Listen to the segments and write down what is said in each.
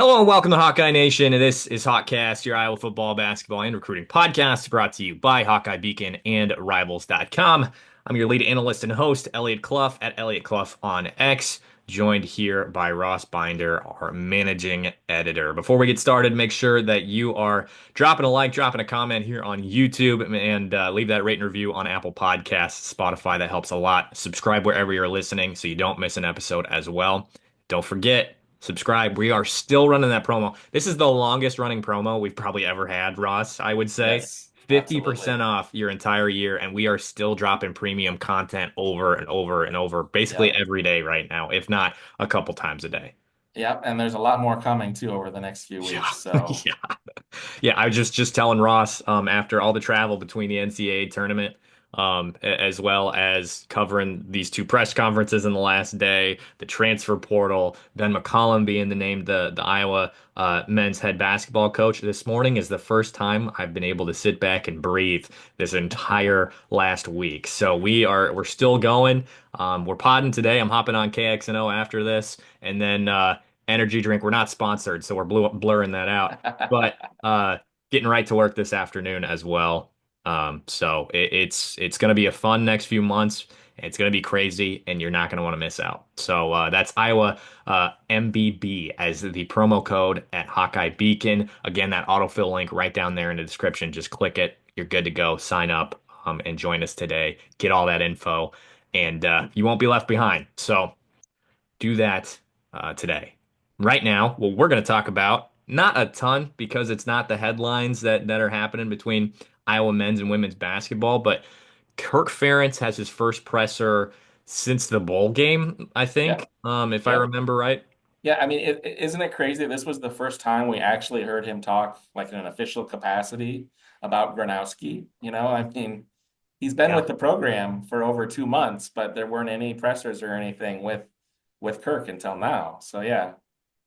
Hello and welcome to Hawkeye Nation. This is HawkCast, your Iowa football, basketball, and recruiting podcast brought to you by Hawkeye Beacon and Rivals.com. I'm your lead analyst and host, Eliot Clough at Eliot Clough on X, joined here by Ross Binder, our managing editor. Before we get started, make sure that you are dropping a like, dropping a comment here on YouTube, and leave that rate and review on Apple Podcasts, Spotify. That helps a lot. Subscribe wherever you're listening so you don't miss an episode as well. Don't forget, subscribe. We are still running that promo. This is the longest running promo we've probably ever had, Ross, I would say. Yes, absolutely. 50% off your entire year, and we are still dropping premium content over and over and over, basically Yep. every day right now, if not a couple times a day. Yep. And there's a lot more coming too over the next few Yeah. weeks. So, Yeah. Yeah, I was just telling Ross after all the travel between the NCAA tournament, as well as covering these two press conferences in the last day, the transfer portal, Ben McCollum being named the Iowa men's head basketball coach this morning is the first time I've been able to sit back and breathe this entire last week. So we're still going. We're podding today. I'm hopping on KXNO after this, and then energy drink. We're not sponsored, so we're blurring that out. But getting right to work this afternoon as well. So it's going to be a fun next few months. It's going to be crazy, and you're not going to want to miss out. So that's Iowa MBB as the promo code at Hawkeye Beacon. Again, that autofill link right down there in the description. Just click it. You're good to go. Sign up and join us today. Get all that info, and you won't be left behind. So do that today. Right now, what we're going to talk about, not a ton because it's not the headlines that are happening between Iowa men's and women's basketball, but Kirk Ferentz has his first presser since the bowl game, I think, yep. if I Yep. remember right. Yeah. I mean, isn't it crazy? This was the first time we actually heard him talk like in an official capacity about Gronowski. I mean, he's been Yeah. with the program for over 2 months, but there weren't any pressers or anything with Kirk until now. So, yeah.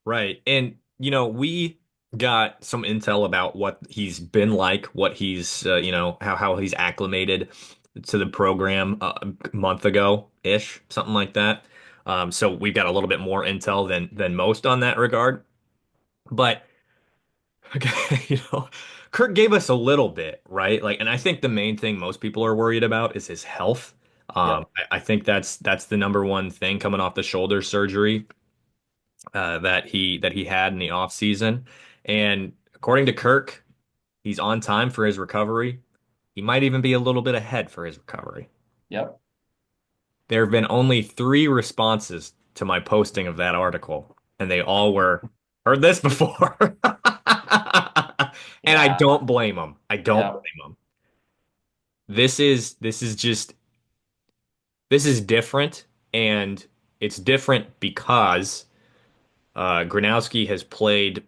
Right. And, we got some intel about what he's been like, what he's, how he's acclimated to the program a month ago-ish, something like that. So we've got a little bit more intel than most on that regard. But, okay, Kirk gave us a little bit, right? Like, and I think the main thing most people are worried about is his health. Yep. I think that's the number one thing coming off the shoulder surgery that he had in the off season. And according to Kirk, he's on time for his recovery. He might even be a little bit ahead for his recovery. Yep. There have been only three responses to my posting of that article, and they all were, heard this before. And I Yeah. don't blame them. I don't Yep. blame them. This is different, and it's different because Gronowski has played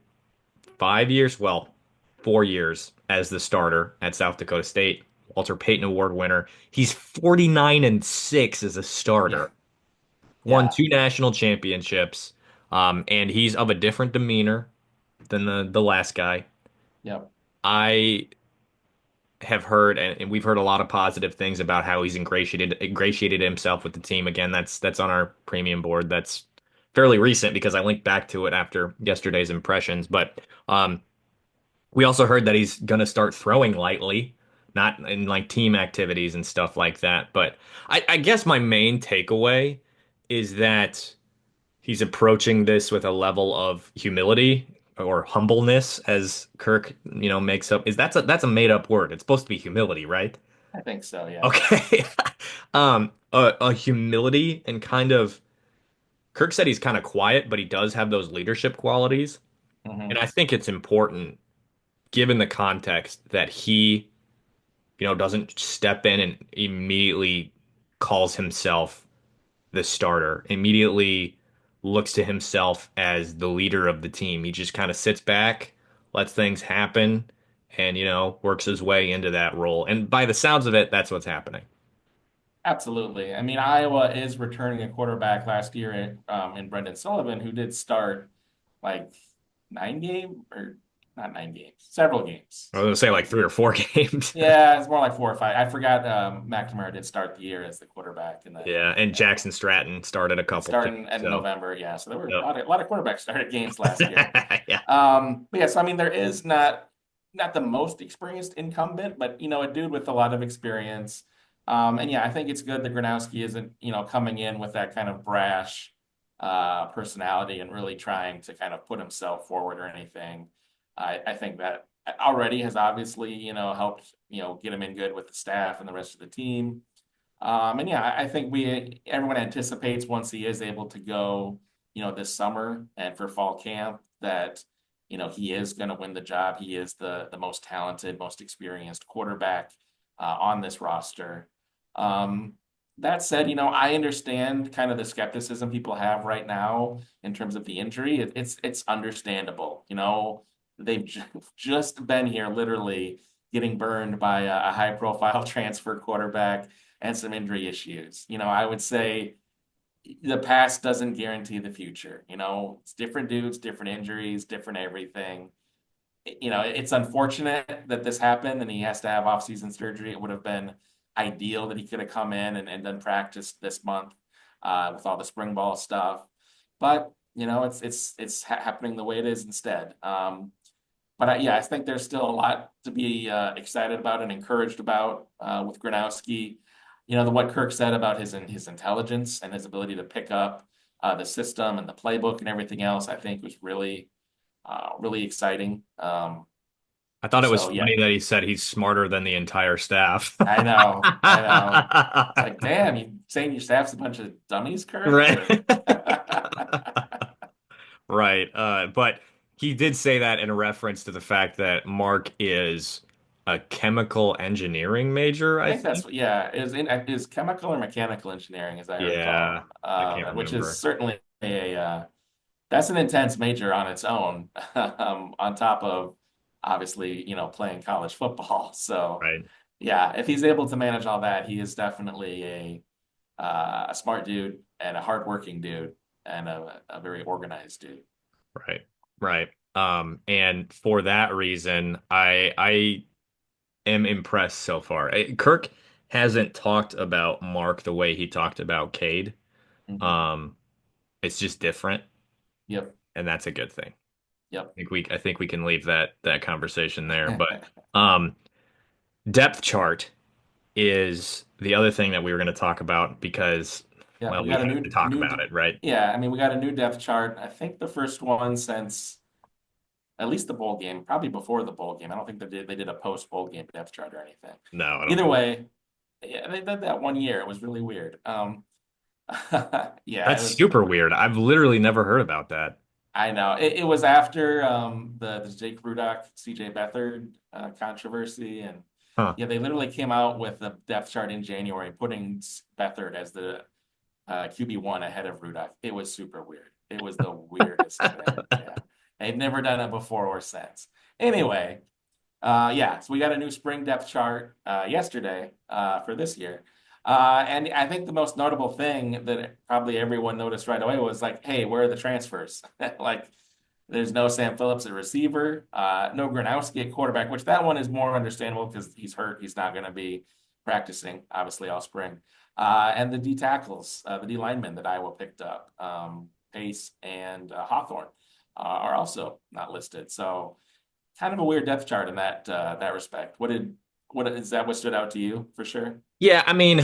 5 years, well, 4 years as the starter at South Dakota State, Walter Payton Award winner. He's 49-6 as a Yeah. starter, won Yeah. two national championships, and he's of a different demeanor than the last guy. Yep. I have heard, and we've heard a lot of positive things about how he's ingratiated himself with the team. Again, that's on our premium board. That's fairly recent because I linked back to it after yesterday's impressions. But we also heard that he's going to start throwing lightly, not in like team activities and stuff like that. But I guess my main takeaway is that he's approaching this with a level of humility or humbleness, as Kirk, makes up. That's a made up word. It's supposed to be humility, right? I think so. Yeah. Okay. A humility and kind of Kirk said he's kind of quiet, but he does have those leadership qualities. And Hmm. I think it's important given the context that he, doesn't step in and immediately calls himself the starter, immediately looks to himself as the leader of the team. He just kind of sits back, lets things happen, and, works his way into that role. And by the sounds of it, that's what's happening. Absolutely. I mean, Iowa is returning a quarterback last year in Brendan Sullivan, who did start like 9 game or not 9 games, several games. I was gonna say like 3 or 4 games. Yeah, it's more like 4 or 5. I forgot McNamara did start the year as the quarterback, and then Yeah, and and Jackson Stratton started a couple too. starting in So, November. Yeah, so there were yep. a lot of quarterbacks started games last year. Yeah. But yeah, so I mean, there is not the most experienced incumbent, but a dude with a lot of experience. And yeah, I think it's good that Gronowski isn't coming in with that kind of brash personality and really trying to kind of put himself forward or anything. I think that already has obviously helped get him in good with the staff and the rest of the team. And yeah, I think we everyone anticipates once he is able to go, this summer and for fall camp that, he is going to win the job. He is the most talented, most experienced quarterback on this roster. Um, that said, I understand kind of the skepticism people have right now in terms of the injury. It's understandable. They've just been here literally getting burned by a high profile transfer quarterback and some injury issues. I would say the past doesn't guarantee the future. It's different dudes, different injuries, different everything. It's unfortunate that this happened and he has to have off-season surgery. It would have been ideal that he could have come in and done practice this month with all the spring ball stuff. But it's happening the way it is instead. But yeah, I think there's still a lot to be excited about and encouraged about with Gronowski. What Kirk said about his intelligence and his ability to pick up the system and the playbook and everything else, I think was really exciting. I thought it was So yeah, funny that he said he's smarter than the entire staff. I know. It's like, damn, you saying your staff's a bunch of dummies, Kirk? Right. Or Right. But he did say that in reference to the fact that Mark is a chemical engineering major, I I think that's think. what, yeah, is chemical or mechanical engineering, as I Yeah, recall, I can't which is remember. certainly that's an intense major on its own, on top of obviously, playing college football. So, Right. yeah, if he's able to manage all that, he is definitely a smart dude and a hardworking dude and a very organized dude. Right. Right. And for that reason, I am impressed so far. Kirk hasn't talked about Mark the way he talked about Cade. Hmm. Um, it's just different, Yep. and that's a good thing. Yep. I think we can leave that conversation there. But um, depth chart is the other thing that we were going to talk about because, Yeah, well, we we got a have to talk about it, right? yeah, I mean, we got a new depth chart. I think the first one since at least the bowl game, probably before the bowl game. I don't think they did a post bowl game depth chart or anything. No, I don't Either think. way, yeah, they did that one year. It was really weird. Yeah, it That's was. super weird. I've literally never heard about that. I know it was after the Jake Rudock, CJ Beathard controversy, and Huh. yeah, they literally came out with the depth chart in January, putting Beathard as the QB1 ahead of Rudock. It was super weird. It was the weirdest thing. Yeah, they've never done it before or since. Anyway, yeah, so we got a new spring depth chart yesterday for this year. And I think the most notable thing that probably everyone noticed right away was like, hey, where are the transfers? Like, there's no Sam Phillips at receiver, no Gronowski at quarterback, which that one is more understandable because he's hurt. He's not going to be practicing, obviously, all spring. And the D tackles, the D linemen that Iowa picked up, Pace and Hawthorne, are also not listed. So, kind of a weird depth chart in that respect. What is that? What stood out to you for sure? Yeah, I mean,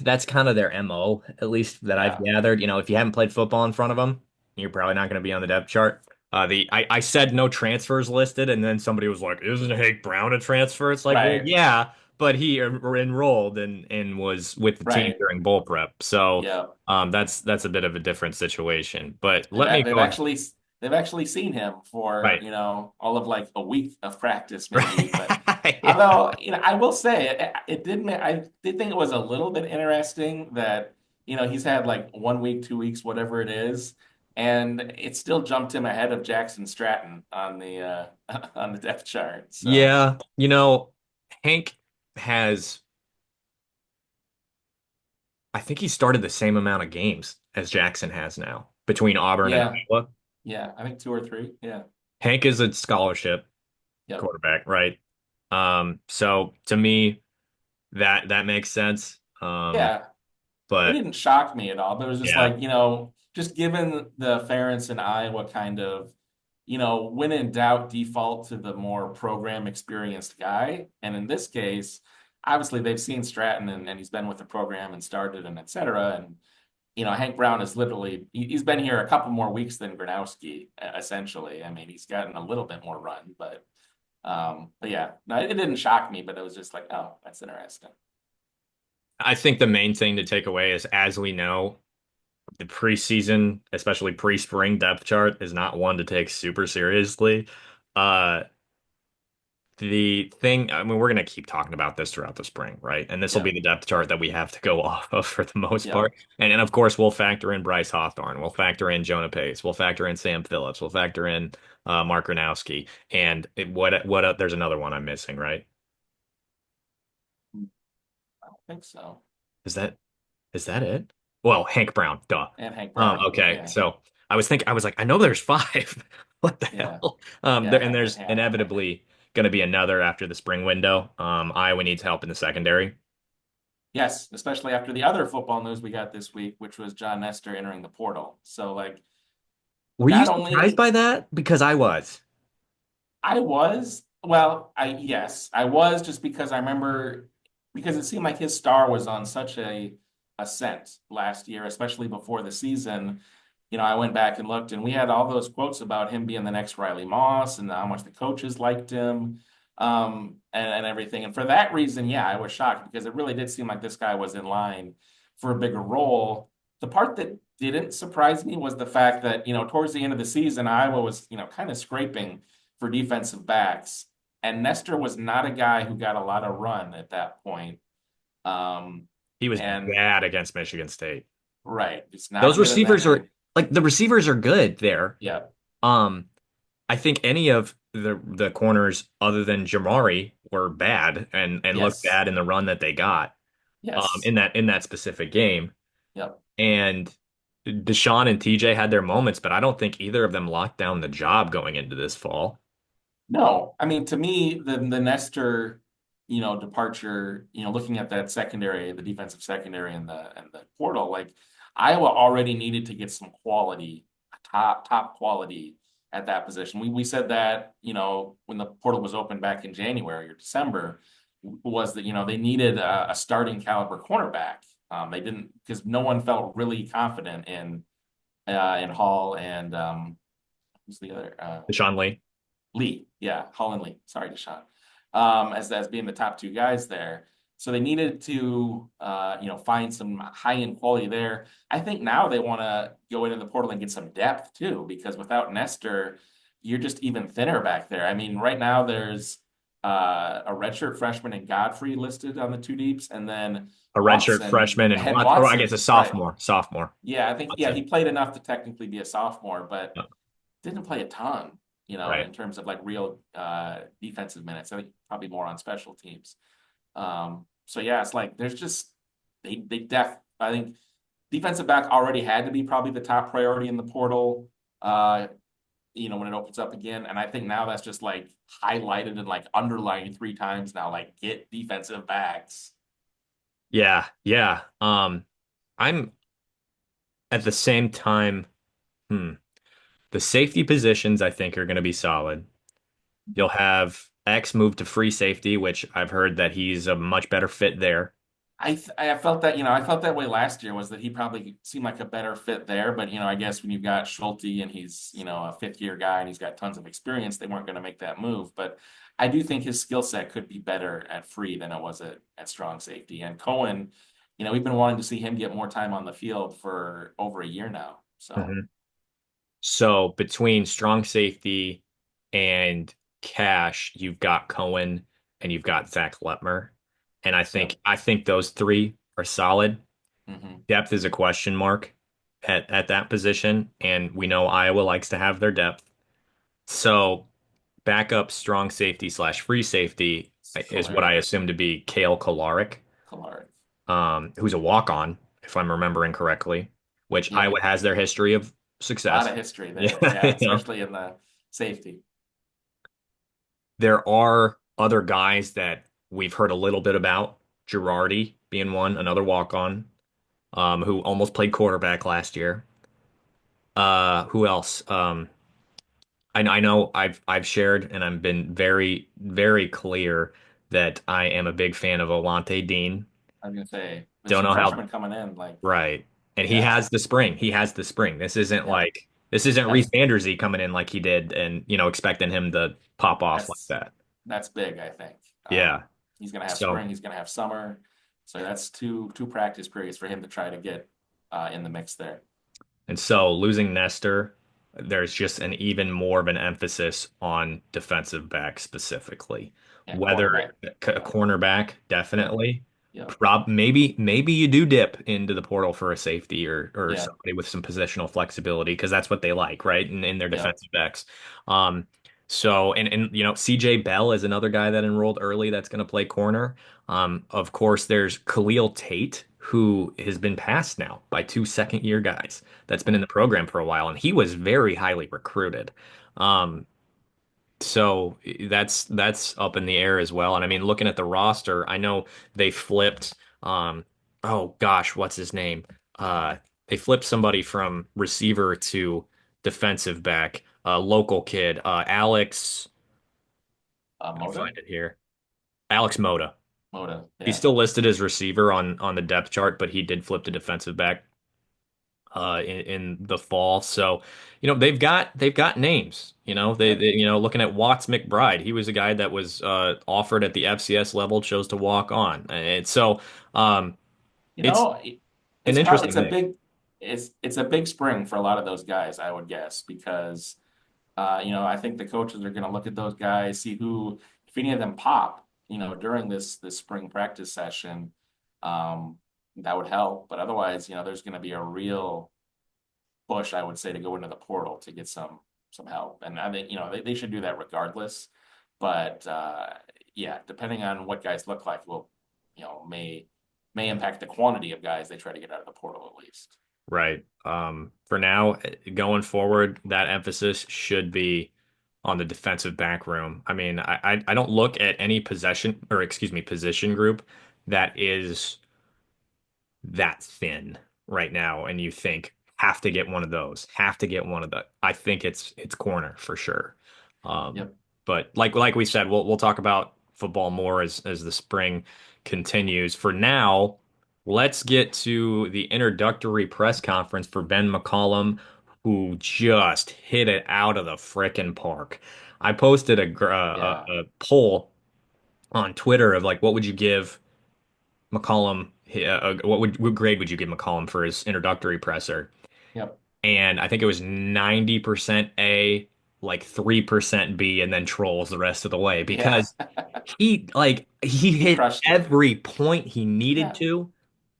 that's kind of their MO, at least that I've Yeah, gathered. You know, if you haven't played football in front of them, you're probably not going to be on the depth chart. I said no transfers listed, and then somebody was like, "Isn't Hank Brown a transfer?" It's like, well, right, yeah, but he enrolled and was with the team right. during bowl prep, so Yeah, that's a bit of a different situation. But they've let me they've go ahead. actually they've actually seen him for Right, all of like a week of practice maybe. But right, yeah, although I will say it did I did think it was a little bit interesting that he's had like 1 week, 2 weeks, whatever it is, and it still jumped him ahead of Jackson Stratton on the on the depth chart. So. yeah. You know, Hank has. I think he started the same amount of games as Jackson has now between Auburn and Yeah, Iowa. yeah, I think 2 or 3. Yeah. Hank is a scholarship Yep. quarterback, right? So to me, that makes sense. Yeah. It But didn't shock me at all, but it was just yeah, like, just given the Ferentz and Iowa kind of, when in doubt, default to the more program experienced guy. And in this case, obviously they've seen Stratton and he's been with the program and started and et cetera. And, Hank Brown is literally, he's been here a couple more weeks than Gronowski, essentially. I mean, he's gotten a little bit more run, but yeah, no, it didn't shock me, but it was just like, oh, that's interesting. I think the main thing to take away is, as we know, the preseason, especially pre-spring depth chart, is not one to take super seriously. Uh, the thing, I mean, we're going to keep talking about this throughout the spring, right? And this will be Yeah. the depth chart that we have to go off of for the most Yeah. part. And of course, we'll factor in Bryce Hawthorne. We'll factor in Jonah Pace. We'll factor in Sam Phillips. We'll factor in Mark Gronowski. And there's another one I'm missing, right? I don't think so. Is that Is that it? Well, Hank Brown, duh. And Hank Brown. Okay. Yeah. So I was like, I know there's five. What the Yeah. hell? Yeah. And there's Yeah. inevitably going to be another after the spring window. Iowa needs help in the secondary. Yes, especially after the other football news we got this week, which was John Nestor entering the portal. So, like, Were you not surprised only by that? Because I was. yes, I was just because I remember because it seemed like his star was on such a ascent last year, especially before the season. I went back and looked, and we had all those quotes about him being the next Riley Moss and how much the coaches liked him, and everything. And for that reason, yeah, I was shocked because it really did seem like this guy was in line for a bigger role. The part that didn't surprise me was the fact that, towards the end of the season, Iowa was, kind of scraping for defensive backs. And Nestor was not a guy who got a lot of run at that point. Um, He was and bad against Michigan State. right, it's not Those good in receivers are there. like the receivers are good there. Yeah. Um, I think any of the corners other than Jamari were bad and looked Yes. bad in the run that they got Yes. in that specific game. Yep. And Deshaun and TJ had their moments, but I don't think either of them locked down the job going into this fall. No, I mean to me the Nestor, departure, looking at that secondary, the defensive secondary and the portal, like Iowa already needed to get some quality, top quality at that position. We said that, when the portal was open back in January or December, was that, they needed a starting caliber cornerback. They didn't because no one felt really confident in Hall and who's the other Deshaun Lee. Lee, yeah, Holland Lee. Sorry, Deshaun. As being the top two guys there. So they needed to, find some high end quality there. I think now they want to go into the portal and get some depth too, because without Nestor, you're just even thinner back there. I mean, right now there's a redshirt freshman and Godfrey listed on the two deeps, and then A redshirt freshman and or I guess a Watson, right? sophomore. Yeah, I think Watson. he played enough to technically be a sophomore, but Yeah, didn't play a ton, right. in terms of like real defensive minutes. I think probably more on special teams. So yeah, it's like there's just I think defensive back already had to be probably the top priority in the portal. When it opens up again, and I think now that's just like highlighted and like underlined three times now. Like get defensive backs. Yeah, yeah. I'm at the same time, hmm, the safety positions I think are going to be solid. You'll have X move to free safety, which I've heard that he's a much better fit there. I felt that, I felt that way last year was that he probably seemed like a better fit there. But, I guess when you've got Schulte and he's, a fifth year guy and he's got tons of experience, they weren't going to make that move. But I do think his skill set could be better at free than it was at strong safety. And Cohen, we've been wanting to see him get more time on the field for over a year now. So, Mhm. So between strong safety and Cash, you've got Cohen and you've got Zach Letmer. And yep. I think those three are solid. Hmm. Depth is a question mark at that position, and we know Iowa likes to have their depth. So backup strong safety slash free safety is what I Kalarick. assume to be Kale Kolaric, Kalarick. who's a walk-on, if I'm remembering correctly, which Yeah. Iowa has their history of A lot success. of history Yeah, there. Yeah. you know. Especially in the safety. There are other guys that we've heard a little bit about. Girardi being one, another walk-on, who almost played quarterback last year. Who else? I know I've shared and I've been very, very clear that I am a big fan of Alante Dean. I was gonna say there's Don't some know how freshmen coming in, like right. And he yeah, has the spring. He has the spring. yeah. This isn't Reese That's Andersy coming in like he did and expecting him to pop off like that's that. that's big, I think. Yeah. He's gonna have So spring, he's gonna have summer, so that's two practice periods for him to try to get in the mix there. And so losing Nestor, there's just an even more of an emphasis on defensive back specifically. Yeah, Whether cornerback. a Yeah, cornerback, yep, definitely. yep, Maybe you do dip into the portal for a safety or yeah, somebody with some positional flexibility because that's what they like, right? In their yep. defensive backs. Um, so and CJ Bell is another guy that enrolled early that's going to play corner. Of course, there's Khalil Tate, who has been passed now by two second-year guys that's been in Mm. the program for a while, and he was very highly recruited. Um, so that's up in the air as well. And I mean, looking at the roster, I know they flipped. Oh gosh, what's his name? Uh, they flipped somebody from receiver to defensive back. Local kid, Alex. Gotta Moda, find it here. Alex Moda. Moda, He's yeah, still listed as receiver on the depth chart, but he did flip to defensive back in the fall. So, they've got names. yep. Looking at Watts McBride, he was a guy that was offered at the FCS level, chose to walk on, and so um, You it's know, an it's probably interesting mix. it's a big spring for a lot of those guys, I would guess, because I think the coaches are going to look at those guys, see who, if any of them pop, during this spring practice session, um, that would help. But otherwise, there's going to be a real push, I would say, to go into the portal to get some help. And I think, they should do that regardless. But yeah, depending on what guys look like, will, may impact the quantity of guys they try to get out of the portal at least. Right. For now, going forward, that emphasis should be on the defensive back room. I mean, I don't look at any possession or excuse me, position group that is that thin right now, and you think have to get one of those, have to get one of the. I think it's corner for sure. Um, Yep. but like we said, we'll talk about football more as the spring continues. For now, let's get to the introductory press conference for Ben McCollum, who just hit it out of the frickin' park. I posted Yeah. a poll on Twitter of like, what would you give McCollum, what grade would you give McCollum for his introductory presser? Yep. And I think it was 90% A, like 3% B, and then trolls the rest of the way Yeah. because he He hit crushed it. every point he needed Yeah. to.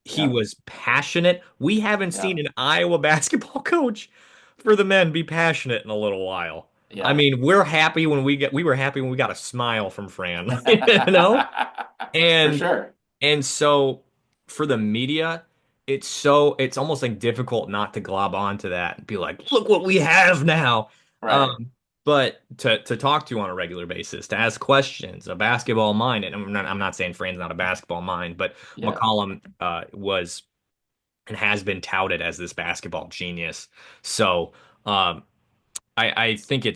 He Yep. was passionate. We haven't seen Yep. an Iowa basketball coach for the men be passionate in a little while. I Yep. mean, we were happy when we got a smile from Fran, you know? For And sure. and so for the media, it's almost like difficult not to glob onto that and be like, look what we have now. Right. Um, but to talk to on a regular basis, to ask questions, a basketball mind, and I'm not saying Fran's not a basketball mind, but Yeah. McCollum was and has been touted as this basketball genius. So um, I think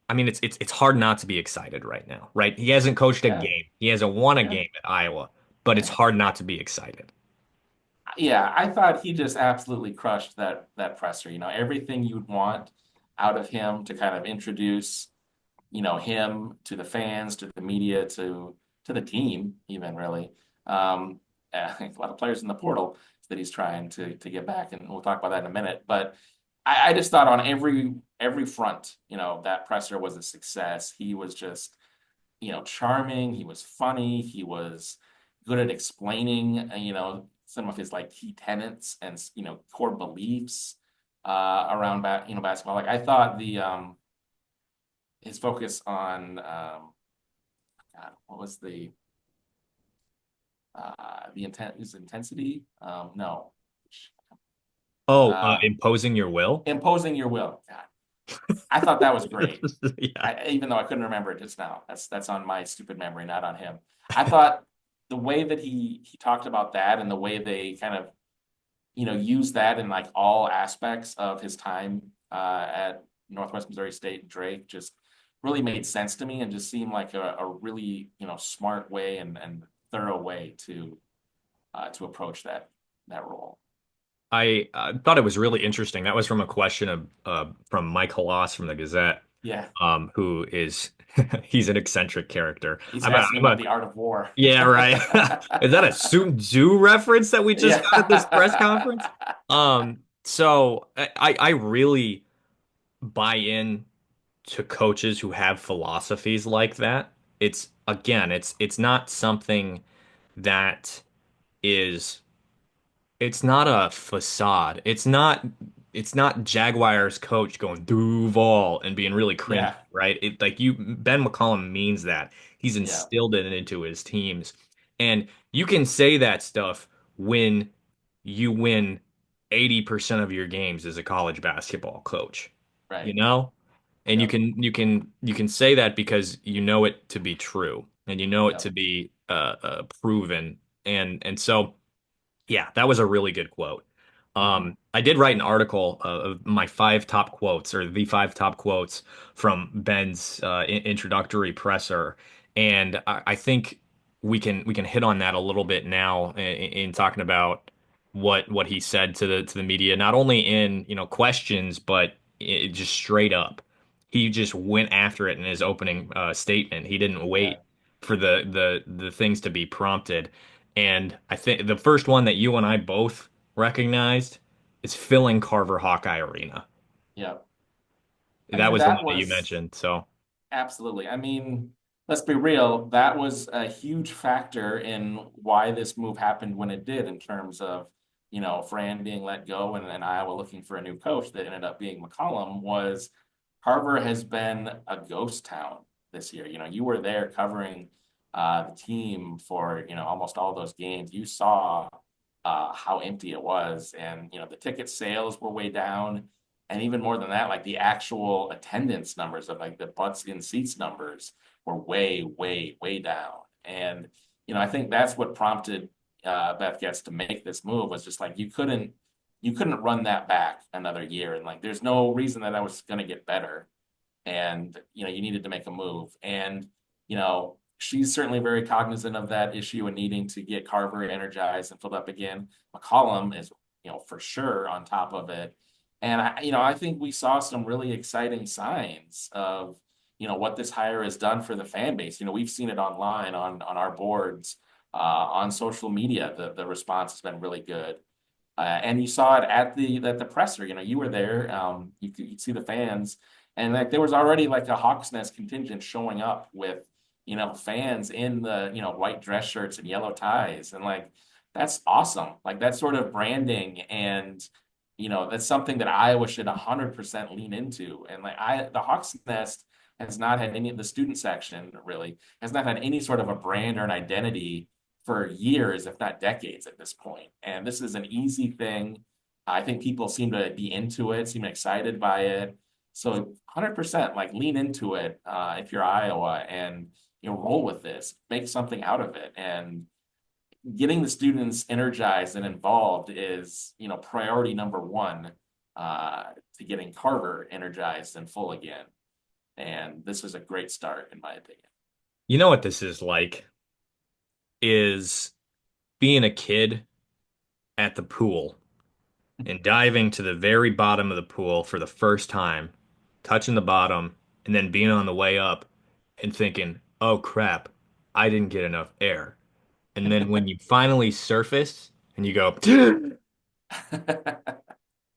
I mean, it's hard not to be excited right now, right? He hasn't coached a Yeah. game. He hasn't won a Yeah. game at Iowa, but it's Yeah. hard not to be excited. Yeah. I thought he just absolutely crushed that presser. Everything you'd want out of him to kind of introduce, him to the fans, to the media, to the team, even really. Um, a lot of players in the portal that he's trying to get back, and we'll talk about that in a minute. But I just thought on every front, that presser was a success. He was just, charming. He was funny. He was good at explaining, some of his like key tenets and core beliefs around basketball. Like I thought the his focus on God, what was the intent his intensity? No. Oh, Uh, imposing your will? imposing your will. God. I thought that was great. Yeah. Even though I couldn't remember it just now. That's on my stupid memory, not on him. I thought the way that he talked about that and the way they kind of used that in like all aspects of his time at Northwest Missouri State and Drake just really made sense to me and just seemed like a really smart way and thorough way to approach that role. I thought it was really interesting. That was from a question of from Mike Halas from the Gazette, Yeah, who is he's an eccentric character. he's asking about the art of war. Yeah, right. Is that a Sun Tzu reference that we just Yeah. got at this press conference? So I really buy in to coaches who have philosophies like that. It's again, it's not something that is it's not a facade. It's not Jaguars coach going Duval and being really cringy, Yeah, right? Like you Ben McCollum means that. He's yeah, instilled it into his teams. And you can say that stuff when you win 80% of your games as a college basketball coach, you right. know? And you Yep, can you can you can say that because you know it to be true and you know it yep. to be proven. And so yeah, that was a really good quote. Hmm. I did write an article of my five top quotes or the five top quotes from Ben's introductory presser, and I think we can hit on that a little bit now in talking about what he said to the media, not only in questions, but just straight up. He just went after it in his opening statement. He didn't Yeah, wait for the things to be prompted. And I think the first one that you and I both recognized is filling Carver Hawkeye Arena. yep. I That mean, was the one that that you was mentioned. So absolutely. I mean, let's be real, that was a huge factor in why this move happened when it did, in terms of, Fran being let go and Iowa looking for a new coach that ended up being McCollum. Was Carver has been a ghost town this year. You were there covering the team for, almost all those games. You saw how empty it was. And, the ticket sales were way down. And even more than that, like the actual attendance numbers of like the butts in seats numbers were way, way, way down. And, I think that's what prompted Beth Getz to make this move. Was just like you couldn't run that back another year. And like there's no reason that was going to get better. And you needed to make a move. And she's certainly very cognizant of that issue and needing to get Carver energized and filled up again. McCollum is for sure on top of it. And I think we saw some really exciting signs of what this hire has done for the fan base. We've seen it online on our boards, on social media. The response has been really good. And you saw it at the presser. You were there. You'd see the fans, and like there was already like a Hawks Nest contingent showing up with fans in the white dress shirts and yellow ties, and like that's awesome. Like that sort of branding, and that's something that Iowa should 100% lean into. And like the Hawks Nest has not had any, the student section really has not had any sort of a brand or an identity for years, if not decades at this point. And this is an easy thing. I think people seem to be into it, seem excited by it. So 100% like lean into it if you're Iowa, and roll with this, make something out of it. And getting the students energized and involved is priority number one to getting Carver energized and full again. And this is a great start, in my opinion. you know what this is like is being a kid at the pool and diving to the very bottom of the pool for the first time, touching the bottom, and then being on the way up and thinking, "Oh crap, I didn't get enough air." And then when you finally surface and you go,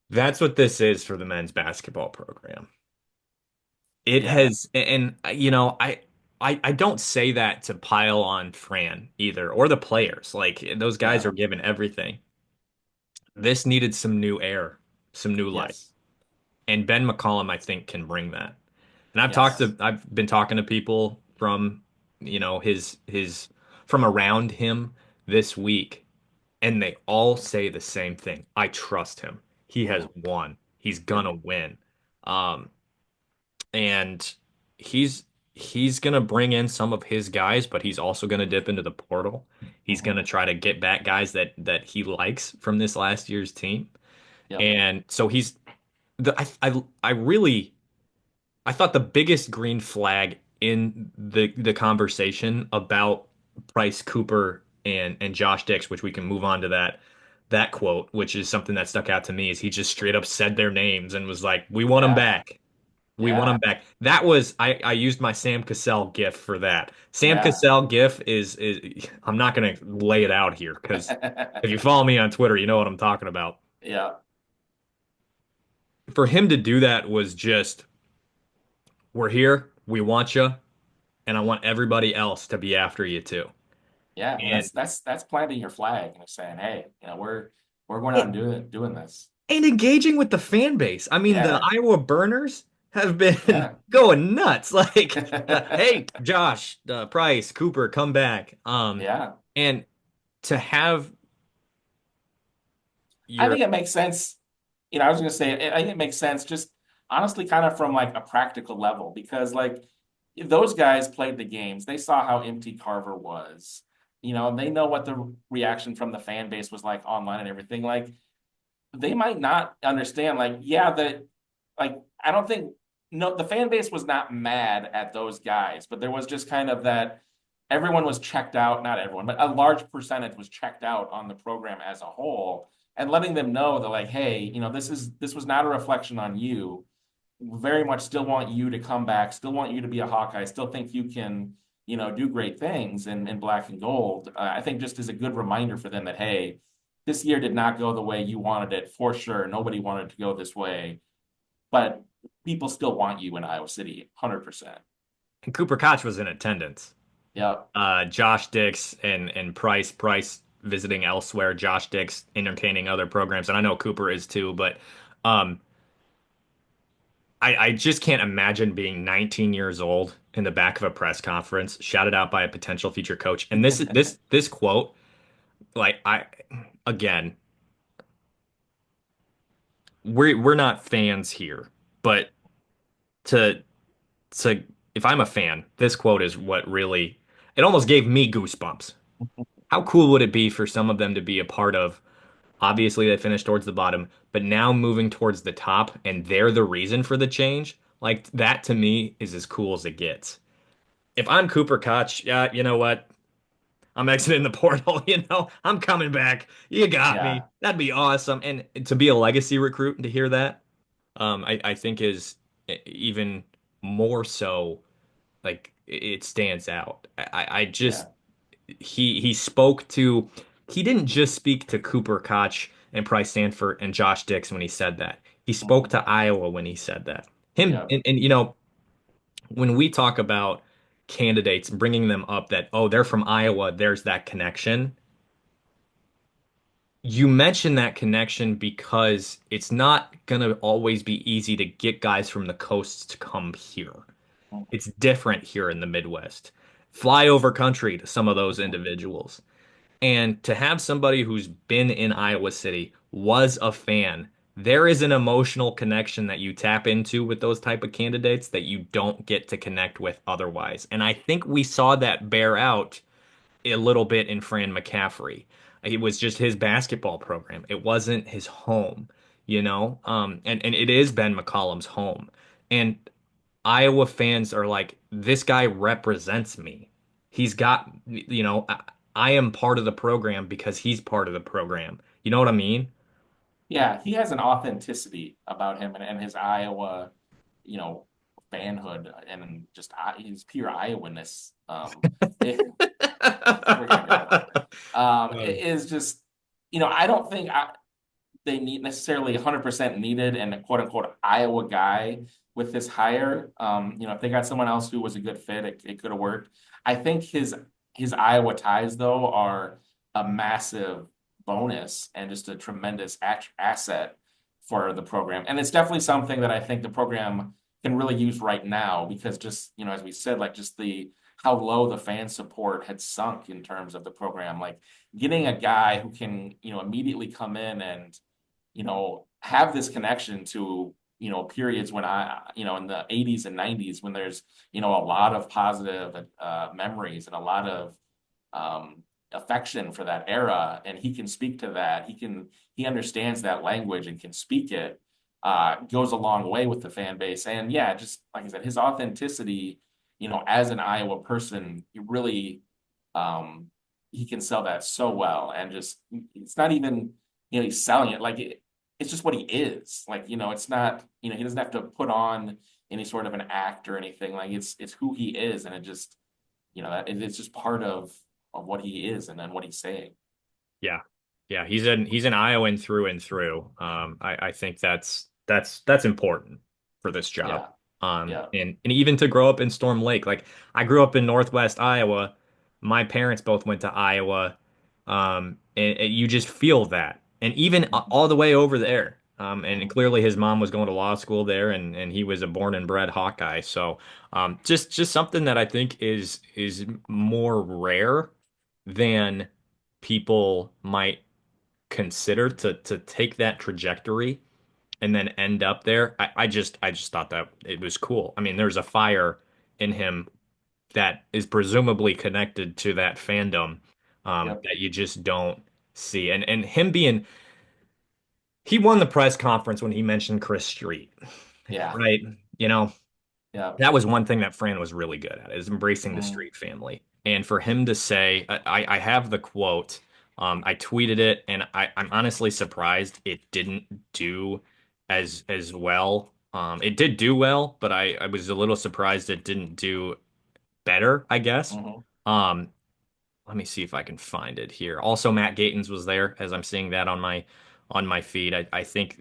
that's what this is for the men's basketball program. It Yeah, has, and I don't say that to pile on Fran either, or the players. Like those guys yeah, are given everything. This needed some new air, some new life. yes, And Ben McCollum, I think, can bring that. And yes. I've been talking to people from, his from around him this week, and they all say the same thing. I trust him. He has Mhm. won. He's Good. gonna win. Um, and he's he's gonna bring in some of his guys, but he's also gonna dip into the portal. He's Hmm. gonna try to get back guys that he likes from this last year's team. Yep. And so he's the I really I thought the biggest green flag in the conversation about Price Cooper and Josh Dix, which we can move on to that quote, which is something that stuck out to me, is he just straight up said their names and was like, "We want them Yeah. back. We want Yeah. them back." That was I used my Sam Cassell gif for that. Sam Yeah. Cassell gif is I'm not gonna lay it out here because if you follow me on Twitter, you know what I'm talking about. Yeah. For him to do that was just, we're here, we want you, and I want everybody else to be after you too. Yeah. And And that's planting your flag and saying, hey, we're going out and and doing this. engaging with the fan base. I mean, the Yeah. Iowa burners have been Yeah. going nuts. Like, hey, Josh, Price, Cooper, come back. Yeah. And to have I your think it makes sense. I was going to say, I think it makes sense just honestly kind of from like a practical level because like those guys played the games. They saw how empty Carver was, and they know what the reaction from the fan base was like online and everything. Like they might not understand, like, yeah, like, I don't think, no, the fan base was not mad at those guys, but there was just kind of that everyone was checked out, not everyone, but a large percentage was checked out on the program as a whole, and letting them know that, like, hey, this was not a reflection on you. Very much still want you to come back, still want you to be a Hawkeye, still think you can, do great things in black and gold. I think just as a good reminder for them that, hey, this year did not go the way you wanted it for sure. Nobody wanted to go this way, but people still want you in Iowa City, 100%. and Cooper Koch was in attendance. Yep. Josh Dix and Price visiting elsewhere. Josh Dix entertaining other programs, and I know Cooper is too. But um, I just can't imagine being 19 years old in the back of a press conference, shouted out by a potential future coach. And this quote, like I again, we're not fans here, but to to if I'm a fan, this quote is what really, it almost gave me goosebumps. How cool would it be for some of them to be a part of? Obviously, they finished towards the bottom, but now moving towards the top, and they're the reason for the change. Like that to me is as cool as it gets. If I'm Cooper Koch, yeah, you know what? I'm exiting the portal, I'm coming back. You got me. Yeah. That'd be awesome. And to be a legacy recruit and to hear that, I think is even more so, like it stands out. I just Yeah. he spoke to he didn't just speak to Cooper Koch and Price Sanford and Josh Dix when he said that. He spoke Mhm. to Iowa when he said that. Him Yep. and when we talk about candidates and bringing them up that, oh, they're from Iowa, there's that connection. You mention that connection because it's not going to always be easy to get guys from the coasts to come here. It's different here in the Midwest. Fly over country to some of those individuals. And to have somebody who's been in Iowa City, was a fan, there is an emotional connection that you tap into with those type of candidates that you don't get to connect with otherwise. And I think we saw that bear out a little bit in Fran McCaffrey. It was just his basketball program. It wasn't his home, and it is Ben McCollum's home. And Iowa fans are like, this guy represents me. He's got, I am part of the program because he's part of the program. You know what I mean? Yeah. He has an authenticity about him and his Iowa, you know, fanhood and just his pure Iowaness. It, we're gonna go there. It Um, is just, I don't think they need necessarily 100% needed and a quote unquote Iowa guy with this hire. If they got someone else who was a good fit, it could have worked. I think his Iowa ties though are a massive bonus and just a tremendous asset for the program. And it's definitely something that I think the program can really use right now because just, as we said, like just the how low the fan support had sunk in terms of the program. Like getting a guy who can, immediately come in and have this connection to periods when in the 80s and 90s when there's, a lot of positive memories and a lot of affection for that era, and he can speak to that. He understands that language and can speak it. Goes a long way with the fan base. And yeah, just like I said, his authenticity, as an Iowa person, um, he can sell that so well. And just, it's not even, he's selling it like it's just what he is. Like, it's not, he doesn't have to put on any sort of an act or anything. Like it's who he is, and it just, it's just part of what he is and then what he's saying. Yeah. Yeah, he's an Iowan through and through. I think that's important for this job. Yeah, yeah, And even to grow up in Storm Lake, like I grew up in Northwest Iowa. My parents both went to Iowa. And you just feel that. And even mhm, all the way over there. And mhm, clearly his mom was going to law school there, and he was a born and bred Hawkeye. So, just something that I think is more rare than people might consider to take that trajectory and then end up there. I just thought that it was cool. I mean, there's a fire in him that is presumably connected to that fandom, yep, that you just don't see. And him being he won the press conference when he mentioned Chris Street, yeah, right? You know, yeah, that was one thing that Fran was really good at, is embracing the mhm, Street family. And for him to say, I have the quote, I tweeted it, and I'm honestly surprised it didn't do as well. It did do well, but I was a little surprised it didn't do better, I guess. mhm, Um, Let me see if I can find it here. Also, Matt Gatens was there, as I'm seeing that on my feed. I think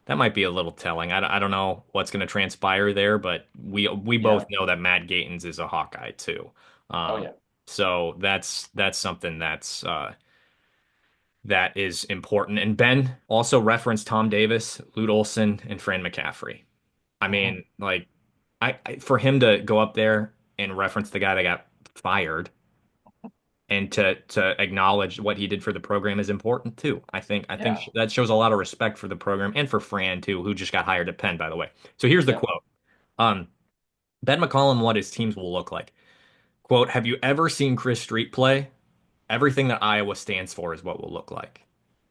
that might be a little telling. I don't know what's going to transpire there, but we both yeah, know that Matt Gatens is a Hawkeye too. oh Um, yeah, so that's something that is important. And Ben also referenced Tom Davis, Lute Olson, and Fran McCaffrey. I mhm, mean, like, for him to go up there and reference the guy that got fired and to acknowledge what he did for the program is important too. I think yeah, that shows a lot of respect for the program and for Fran too, who just got hired at Penn, by the way. So here's the yep, quote. Um, Ben McCollum, what his teams will look like. Quote, have you ever seen Chris Street play? Everything that Iowa stands for is what will look like.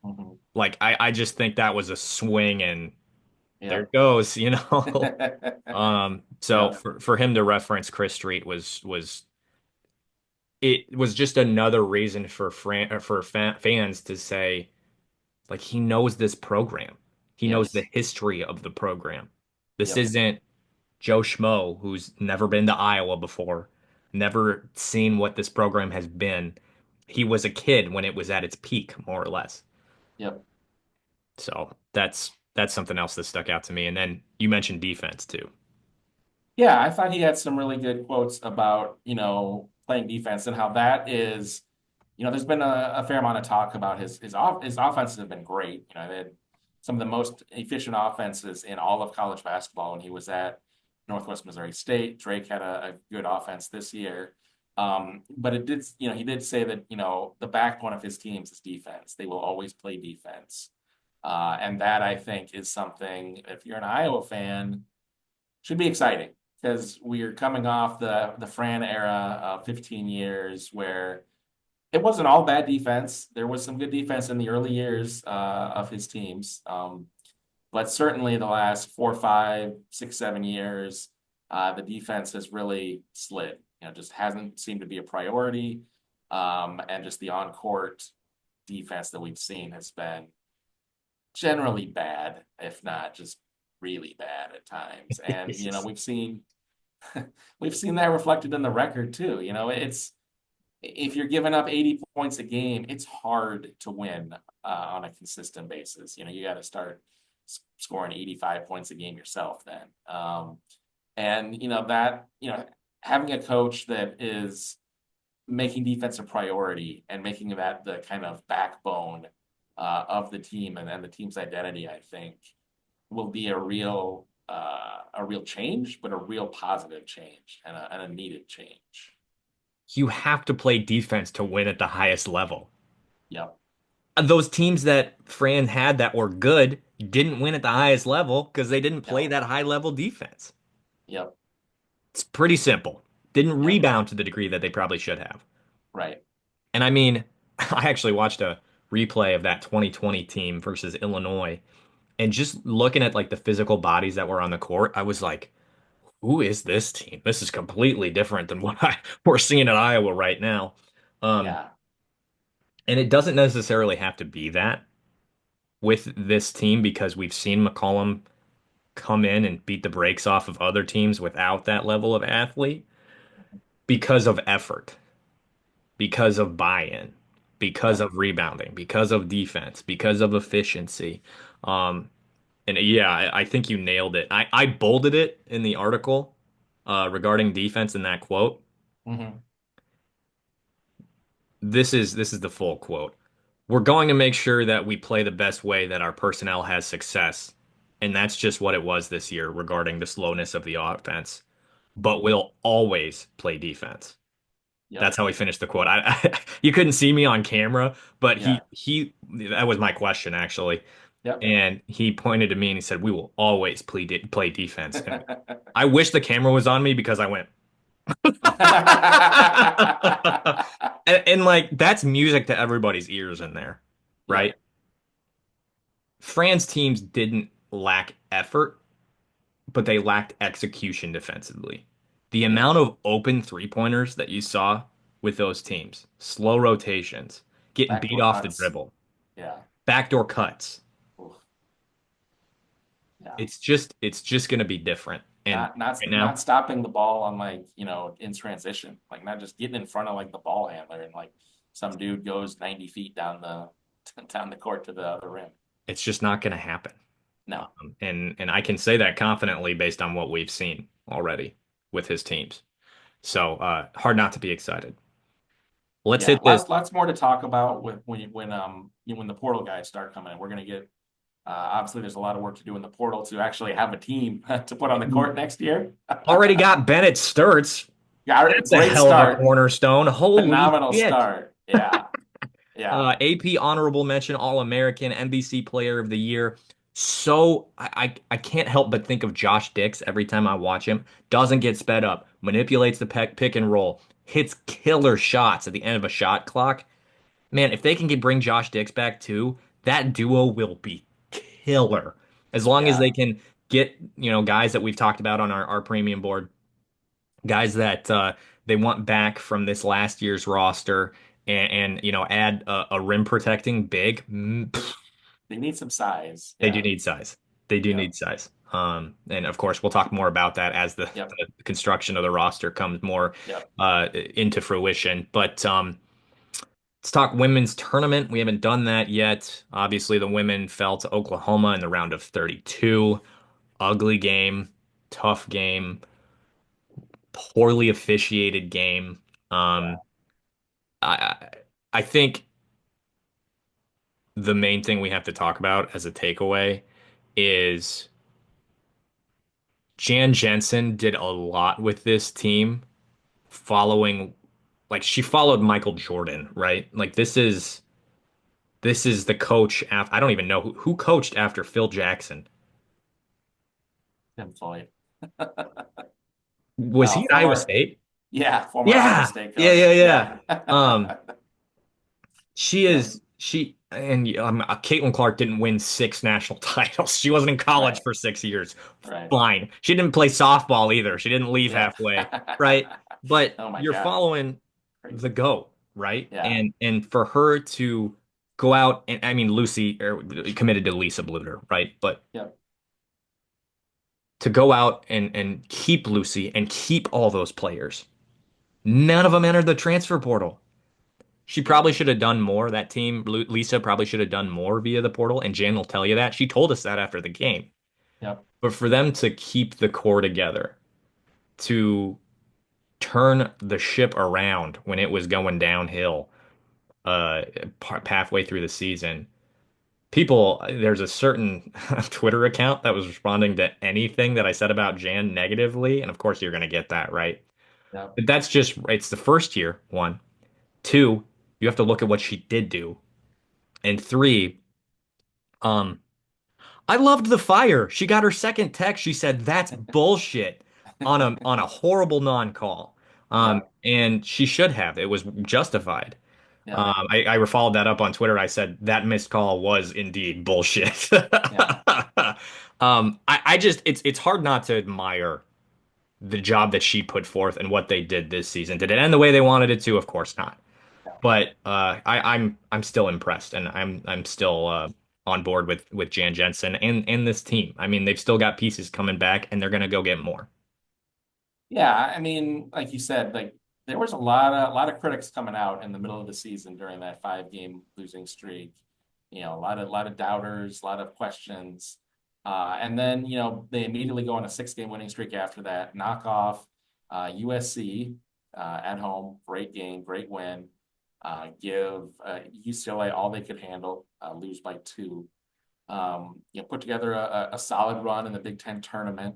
mhm, Like I just think that was a swing and there it yep, goes, you know. So yep, for him to reference Chris Street was it was just another reason for fans to say, like, he knows this program. He knows the yes, history of the program. This yep, isn't Joe Schmo, who's never been to Iowa before, never seen what this program has been. He was a kid when it was at its peak, more or less. yep. So that's something else that stuck out to me. And then you mentioned defense too. Yeah, I thought he had some really good quotes about, playing defense and how that is, there's been a fair amount of talk about his offenses have been great. They had some of the most efficient offenses in all of college basketball when he was at Northwest Missouri State. Drake had a good offense this year. But he did say that, the backbone of his teams is defense. They will always play defense. And that I think is something, if you're an Iowa fan, should be exciting because we are coming off the Fran era of 15 years where it wasn't all bad defense. There was some good defense in the early years of his teams, but certainly the last 4, 5, 6, 7 years, the defense has really slid. Just hasn't seemed to be a priority, and just the on-court defense that we've seen has been generally bad, if not just really bad at times. And we've seen that reflected in the record too. It's if you're giving up 80 points a game, it's hard to win on a consistent basis. You got to start scoring 85 points a game yourself then. And having a coach that is making defense a priority and making that the kind of backbone of the team and the team's identity, I think, will be a real change, but a real positive change and a needed change. You have to play defense to win at the highest level. Yep. Those teams that Fran had that were good didn't win at the highest level because they didn't play No. that high level defense. Yep. It's pretty simple. Didn't Yep. rebound to the degree that they probably should have. Right. And I mean, I actually watched a replay of that 2020 team versus Illinois, and just looking at like the physical bodies that were on the court, I was like, who is this team? This is completely different than what we're seeing at Iowa right now. Um, Yeah. and it doesn't necessarily have to be that with this team because we've seen McCollum come in and beat the brakes off of other teams without that level of athlete because of effort, because of buy-in, because Yep. of rebounding, because of defense, because of efficiency. Um, and yeah, I think you nailed it. I bolded it in the article regarding defense in that quote. Hmm. This is the full quote. We're going to make sure that we play the best way that our personnel has success. And that's just what it was this year regarding the slowness of the offense. But Hmm. we'll always play defense. Yep. That's how he finished the quote. You couldn't see me on camera, but Yeah. he that was my question actually. Yep. And he pointed to me and he said, "We will always play defense." And I wish the camera was on me because I went and like that's music to everybody's ears in there, right? Yep. Fran's teams didn't lack effort, but they lacked execution defensively. The Yeah. amount of open three-pointers that you saw with those teams, slow rotations, getting beat Backdoor off the cuts. dribble, Yeah. backdoor cuts. Oof. Yeah. It's just going to be different. And right Not now, stopping the ball on like, in transition. Like not just getting in front of like the ball handler and like some dude goes 90 feet down the down the court to the other rim. it's just not going to happen. No. And I can say that confidently based on what we've seen already with his teams. So hard not to be excited. Let's Yeah, hit this. lots more to talk about with when the portal guys start coming in. We're gonna get obviously there's a lot of work to do in the portal to actually have a team to put on the court next year. Already got Bennett Sturts. Yeah, That's a great hell of a start. cornerstone. Holy Phenomenal shit. start. Yeah. Yeah. AP honorable mention, All-American, NBC Player of the Year. So I can't help but think of Josh Dix every time I watch him. Doesn't get sped up, manipulates the pick and roll, hits killer shots at the end of a shot clock. Man, if they can bring Josh Dix back too, that duo will be killer. As long as they Yeah. can get, guys that we've talked about on our premium board, guys that they want back from this last year's roster and add a rim protecting big. They need some size. They do Yeah. need size. They do Yep. need size. And of course, we'll talk more about that as the, Yep. the construction of the roster comes more Yep. into fruition. But let's talk women's tournament. We haven't done that yet. Obviously, the women fell to Oklahoma in the round of 32. Ugly game, tough game, poorly officiated game. Yeah. Um, I I think the main thing we have to talk about as a takeaway is Jan Jensen did a lot with this team following like she followed Michael Jordan, right? Like this is the coach after I don't even know who coached after Phil Jackson. Tim Floyd. Was he at Iowa Former, State? yeah, former Iowa Yeah. State Yeah, coach. yeah, yeah. Yeah. She Yep. is she and Caitlin Clark didn't win six national titles. She wasn't in college Right. for 6 years. Right. Fine. She didn't play softball either. She didn't leave Yeah. halfway, right? But Oh my you're God. following the Crazy. GOAT, right? Yeah. And for her to go out and I mean Lucy committed to Lisa Bluter, right? But Yep. to go out and keep Lucy and keep all those players, none of them entered the transfer portal. She Yep. probably should have done more. That team, Lisa probably should have done more via the portal, and Jan will tell you that. She told us that after the game. Yep. But for them to keep the core together, to turn the ship around when it was going downhill, uh, halfway through the season, there's a certain Twitter account that was responding to anything that I said about Jan negatively, and of course you're going to get that, right? Yep. But that's just, it's the first year, one. Two, you have to look at what she did do. And three, um, I loved the fire. She got her second text. She said that's bullshit on a horrible non-call. Yeah, And she should have. It was justified. yeah, I followed that up on Twitter. I said that missed call was indeed bullshit. yeah. I just it's hard not to admire the job that she put forth and what they did this season. Did it end the way they wanted it to? Of course not. But I'm still impressed, and I'm still on board with Jan Jensen and this team. I mean, they've still got pieces coming back, and they're gonna go get more. Yeah, I mean, like you said, like there was a lot of critics coming out in the middle of the season during that 5 game losing streak. A lot of doubters, a lot of questions. And then, they immediately go on a 6 game winning streak after that, knock off USC at home, great game, great win. Give UCLA all they could handle, lose by 2. Put together a solid run in the Big Ten tournament.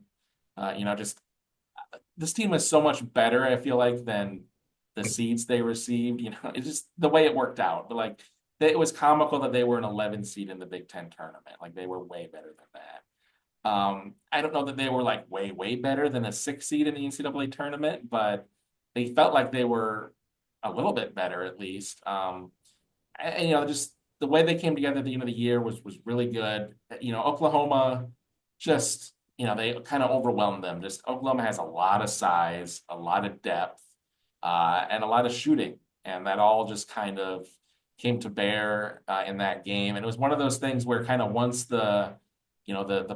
Just this team is so much better, I feel like, than the seeds they received. It's just the way it worked out. But like it was comical that they were an 11 seed in the Big Ten tournament. Like they were way better than that. I don't know that they were like way, way better than a 6 seed in the NCAA tournament, but they felt like they were a little bit better at least. Just the way they came together at the end of the year was really good. Oklahoma just they kind of overwhelmed them. Just Oklahoma has a lot of size, a lot of depth, and a lot of shooting, and that all just kind of came to bear in that game. And it was one of those things where kind of once the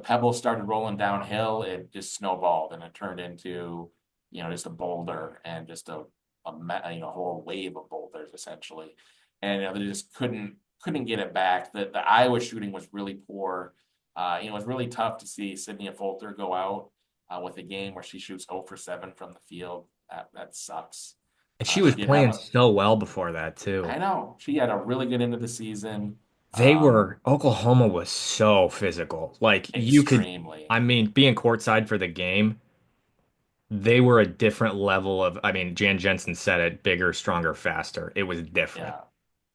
pebbles started rolling downhill, it just snowballed and it turned into just a boulder and just a whole wave of boulders essentially. And they just couldn't get it back. The Iowa shooting was really poor. It was really tough to see Sydney Folter go out with a game where she shoots 0 for 7 from the field. That sucks. And she was She did have playing so well before that I too. know, she had a really good end of the season. Oklahoma was so physical. Like you could, Extremely. I mean, being courtside for the game, they were a different level of, I mean, Jan Jensen said it, bigger, stronger, faster. It was different.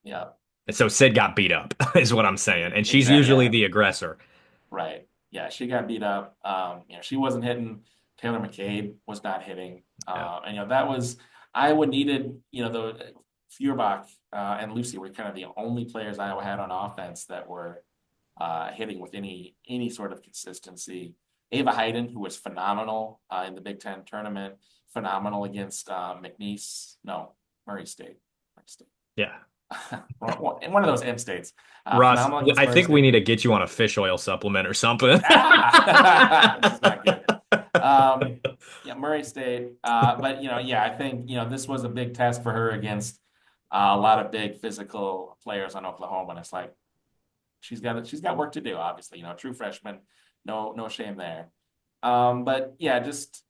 Yeah. Yeah. And so Sid got beat up, is what I'm saying. And she's Exactly. usually Yeah. the aggressor. Right. Yeah. She got beat up. She wasn't hitting. Taylor McCabe was not hitting. Yeah. And that was Iowa needed, the Feuerbach and Lucy were kind of the only players Iowa had on offense that were hitting with any sort of consistency. Ava Hayden, who was phenomenal in the Big Ten tournament, phenomenal against McNeese. No, Murray State. Murray State. Yeah. One of those M states. Ross, Phenomenal against I Murray think we State. need to get you on a fish oil supplement or something. This is not good. Yeah, Murray State. But yeah, I think this was a big test for her against a lot of big physical players on Oklahoma, and it's like she's got work to do. Obviously, true freshman, no shame there. But yeah, just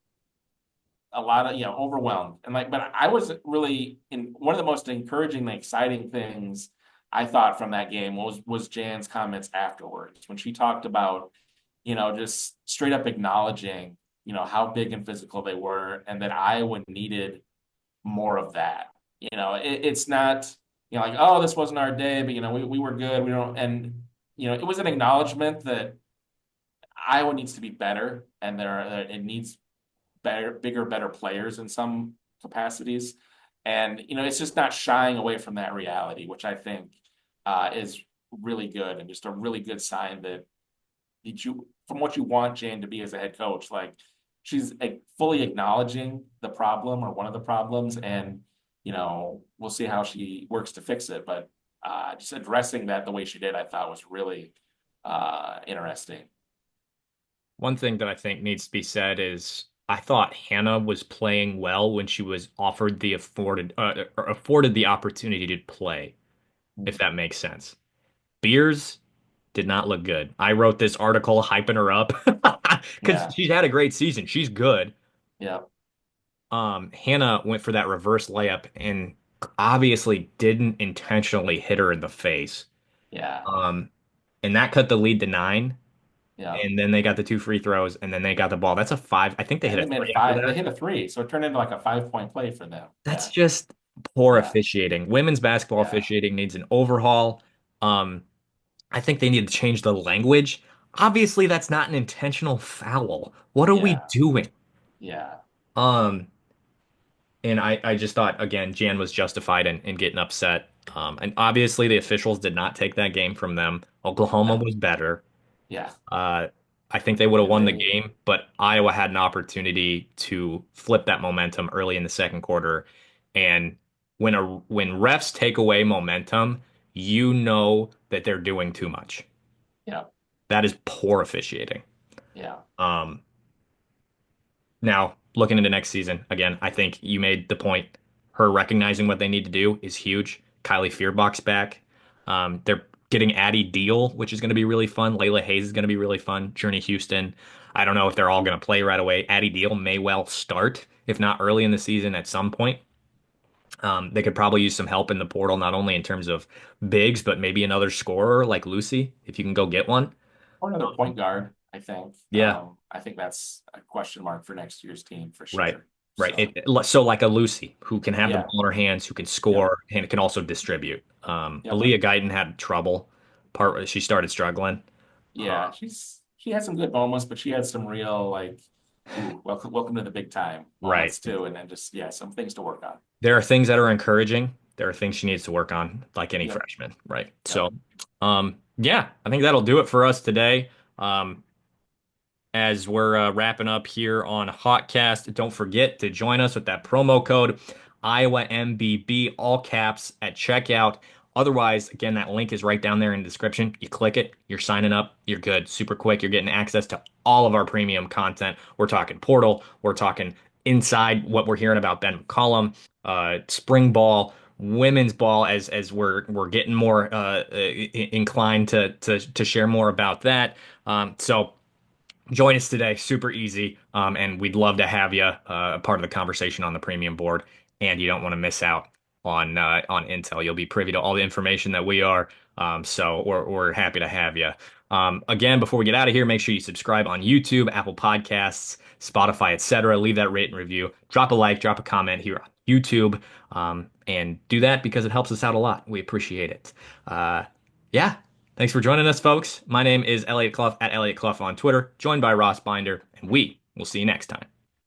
a lot of overwhelmed and like, but I was really in one of the most encouraging and exciting things I thought from that game was Jan's comments afterwards when she talked about just straight up acknowledging how big and physical they were and that Iowa needed more of that. It's not like, oh, this wasn't our day, but we were good. We don't, and it was an acknowledgement that Iowa needs to be better, and it needs better, bigger, better players in some capacities. And it's just not shying away from that reality, which I think is really good and just a really good sign that from what you want Jane to be as a head coach, like she's fully acknowledging the problem or one of the problems, and we'll see how she works to fix it. But just addressing that the way she did, I thought was really interesting. One thing that I think needs to be said is I thought Hannah was playing well when she was offered the afforded the opportunity to play, if that makes sense. Beers did not look good. I wrote this article hyping her up because Yeah, she's had a great season. She's good. yeah, Hannah went for that reverse layup and obviously didn't intentionally hit her in the face. yeah, Um, and that cut the lead to 9. yeah. And then they got the 2 free throws, and then they got the ball. That's a 5. I think they Yeah, hit they a made it 3 after 5. They that. hit a 3, so it turned into like a 5-point play for them. That's Yeah, just poor yeah, officiating. Women's basketball yeah, officiating needs an overhaul. Um, I think they need to change the language. Obviously, that's not an intentional foul. What are we Yeah, doing? yeah, Um, and I just thought again, Jan was justified in getting upset. And obviously, the officials did not take that game from them. Oklahoma no, was better. yeah. Uh, I think they would have And won the they, game, but Iowa had an opportunity to flip that momentum early in the second quarter. And when refs take away momentum, you know that they're doing too much. yeah, That is poor officiating. yeah. Um, Now, looking into next season, again, I think you made the point. Her recognizing what they need to do is huge. Kylie Fearbach's back. They're getting Addie Deal, which is going to be really fun. Layla Hayes is going to be really fun. Journey Houston. I don't know if they're all going to play right away. Addie Deal may well start, if not early in the season at some point. They could probably use some help in the portal, not only in terms of bigs, but maybe another scorer like Lucy, if you can go get one. Or another point guard, I think. Yeah, I think that's a question mark for next year's team for right. sure. Right. So, So like a Lucy who can have the yeah, ball in her hands, who can yep, score, and can also distribute. yep. Aaliyah Guyton had trouble. She started struggling. Yeah, she had some good moments, but she had some real like, ooh, welcome to the big time Right. moments too, and then just yeah, some things to work on. There are things that are encouraging. There are things she needs to work on, like any Yep, freshman. Right. yep. So, yeah, I think that'll do it for us today. As we're wrapping up here on HawkCast. Don't forget to join us with that promo code Iowa MBB, all caps at checkout. Otherwise, again, that link is right down there in the description. You click it, you're signing up, you're good. Super quick. You're getting access to all of our premium content. We're talking portal, we're talking inside what we're hearing about Ben McCollum, spring ball, women's ball as we're getting more inclined to share more about that. So join us today. Super easy. And we'd love to have you a part of the conversation on the premium board. And you don't want to miss out on Intel. You'll be privy to all the information that we are. So we're happy to have you. Again, before we get out of here, make sure you subscribe on YouTube, Apple Podcasts, Spotify, etc. Leave that rate and review. Drop a like, drop a comment here on YouTube. And do that because it helps us out a lot. We appreciate it. Yeah. Thanks for joining us, folks. My name is Eliot Clough at Eliot Clough on Twitter, joined by Ross Binder, and we will see you next time.